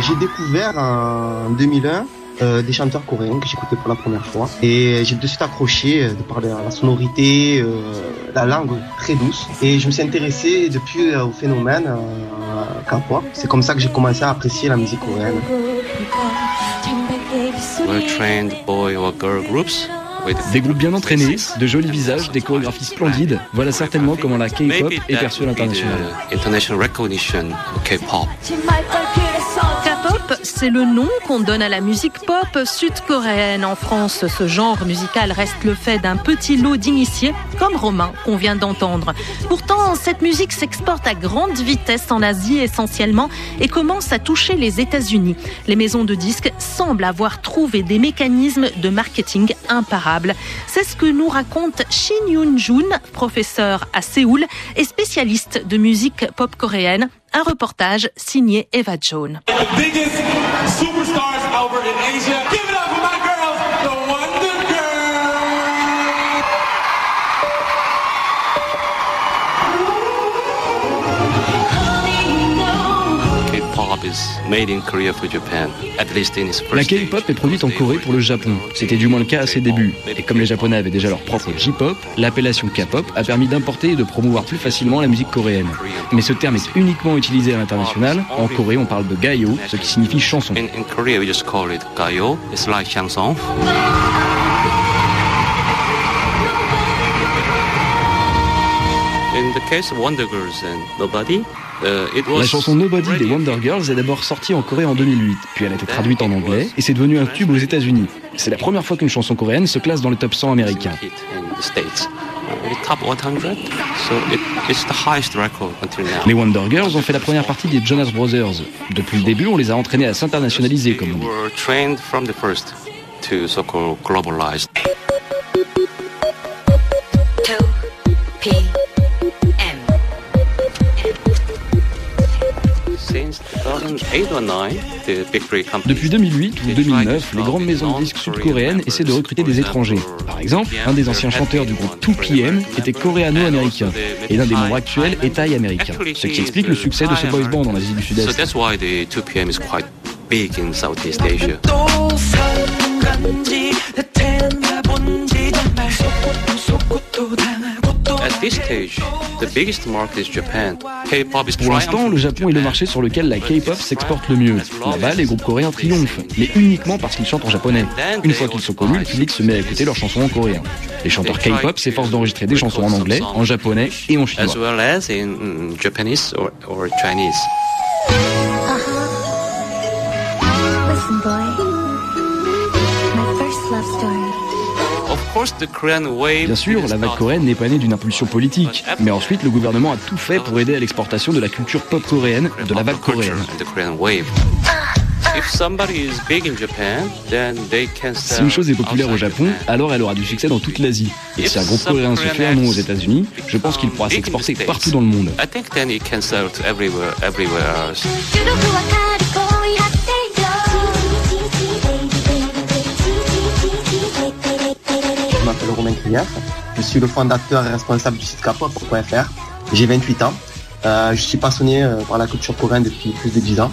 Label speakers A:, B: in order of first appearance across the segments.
A: J'ai découvert en 2001 des chanteurs coréens que j'écoutais pour la première fois et j'ai de suite accroché de par la sonorité, la langue très douce et je me suis intéressé depuis au phénomène K-pop. C'est comme ça que j'ai commencé à apprécier la musique coréenne.
B: Well-trained boy or girl groups.
C: Des groupes bien entraînés, de jolis visages, des chorégraphies splendides. Voilà certainement comment la K-pop est perçue à l'international.
B: K-pop,
D: c'est le nom qu'on donne à la musique pop sud-coréenne. En France, ce genre musical reste le fait d'un petit lot d'initiés, comme Romain, qu'on vient d'entendre. Pourtant, cette musique s'exporte à grande vitesse en Asie essentiellement et commence à toucher les États-Unis. Les maisons de disques semblent avoir trouvé des mécanismes de marketing imparables. C'est ce que nous raconte Shin Yoon-jun, professeur à Séoul et spécialiste de musique pop coréenne. Un reportage signé Eva Jones.
C: La K-pop est produite en Corée pour le Japon. C'était du moins le cas à ses débuts. Et comme les Japonais avaient déjà leur propre J-pop, l'appellation K-pop a permis d'importer et de promouvoir plus facilement la musique coréenne. Mais ce terme est uniquement utilisé à l'international. En Corée, on parle de gayo, ce qui signifie chanson.
B: In Korea, we just call it gayo. It's like chanson. In the case of Wonder Girls and Nobody,
C: la chanson Nobody des Wonder Girls est d'abord sortie en Corée en 2008, puis elle a été traduite en anglais et c'est devenu un tube aux États-Unis. C'est la première fois qu'une chanson coréenne se classe dans le top 100 américain. Les Wonder Girls ont fait la première partie des Jonas Brothers. Depuis le début, on les a entraînés à s'internationaliser, comme on dit. Depuis 2008 ou 2009, les grandes maisons de disques sud-coréennes essaient de recruter des étrangers. Par exemple, un des anciens chanteurs du groupe 2PM était coréano-américain et l'un des membres actuels est thaï-américain, ce qui explique le succès de ce boys band en Asie du Sud-Est. Pour l'instant, le Japon est le marché sur lequel la K-pop s'exporte le mieux. Là-bas, les groupes coréens triomphent, mais uniquement parce qu'ils chantent en japonais. Une fois qu'ils sont connus, le public se met à écouter leurs chansons en coréen. Les chanteurs K-pop s'efforcent d'enregistrer des chansons en anglais, en japonais et en chinois. Bien sûr, la vague coréenne n'est pas née d'une impulsion politique, mais ensuite le gouvernement a tout fait pour aider à l'exportation de la culture pop coréenne, de la vague coréenne. Si une chose est populaire au Japon, alors elle aura du succès dans toute l'Asie. Et si un groupe coréen se fait un nom aux États-Unis, je pense qu'il pourra s'exporter partout dans le monde.
A: Je m'appelle Romain Krief, je suis le fondateur et responsable du site K-pop.fr. J'ai 28 ans, je suis passionné par la culture coréenne depuis plus de 10 ans.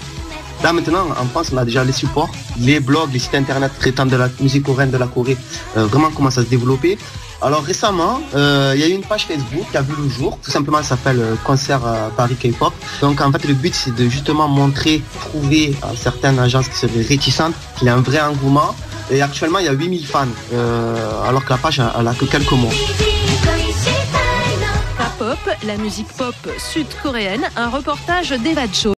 A: Là maintenant, en France, on a déjà les supports, les blogs, les sites internet traitant de la musique coréenne de la Corée vraiment commencent à se développer. Alors récemment, il y a eu une page Facebook qui a vu le jour, tout simplement elle s'appelle Concert Paris K-pop. Donc en fait le but c'est de justement montrer, trouver certaines agences qui seraient réticentes, qu'il y a un vrai engouement. Et actuellement il y a 8000 fans, alors que la page elle a que quelques mois.
D: K-pop, la musique pop sud-coréenne, un reportage d'Eva Jones.